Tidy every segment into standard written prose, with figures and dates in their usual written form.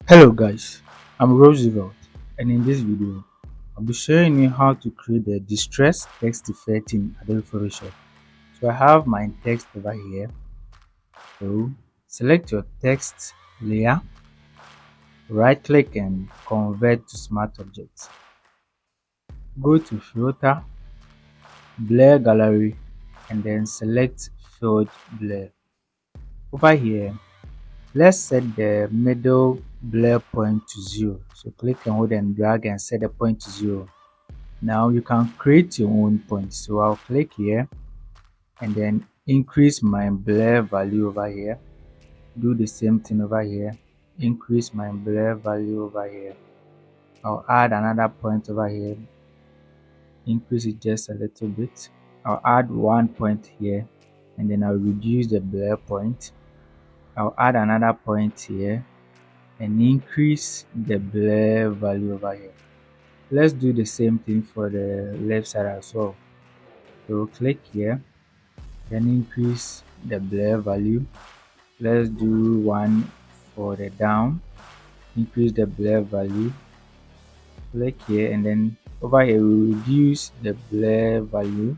Hello guys, I'm Roosevelt, and in this video I'll be showing you how to create a distress text effect in Adobe Photoshop. So I have my text over here. So select your text layer, right click and convert to smart objects. Go to filter, blur gallery, and then select field blur. Over here, let's set the middle blur point to 0. So click and hold and drag and set the point to 0. Now you can create your own point. So I'll click here and then increase my blur value over here. Do the same thing over here. Increase my blur value over here. I'll add another point over here. Increase it just a little bit. I'll add one point here and then I'll reduce the blur point. I'll add another point here and increase the blur value over here. Let's do the same thing for the left side as well. So click here, then increase the blur value. Let's do one for the down. Increase the blur value. Click here and then over here we reduce the blur value.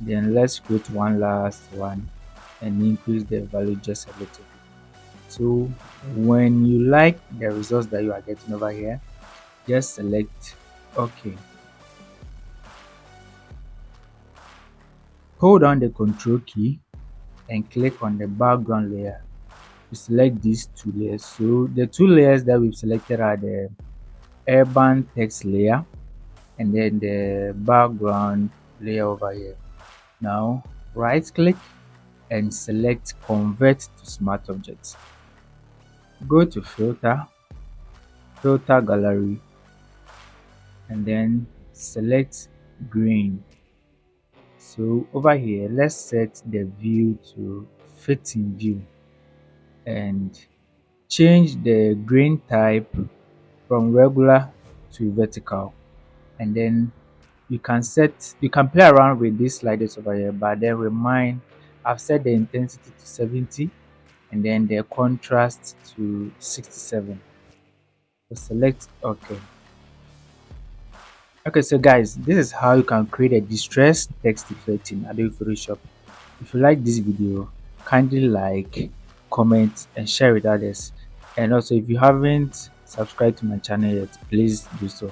Then let's create one last one and increase the value just a little bit. So when you like the results that you are getting over here, just select OK. Hold down the Control key and click on the background layer to select these two layers. So the two layers that we've selected are the urban text layer and then the background layer over here. Now right click and select convert to smart objects. Go to filter, filter gallery, and then select green. So over here let's set the view to fit in view and change the green type from regular to vertical, and then you can play around with these sliders over here, but then remind I've set the intensity to 70 and then the contrast to 67. So select OK. Okay, so guys, this is how you can create a distress text effect in Adobe Photoshop. If you like this video, kindly like, comment, and share with others. And also, if you haven't subscribed to my channel yet, please do so.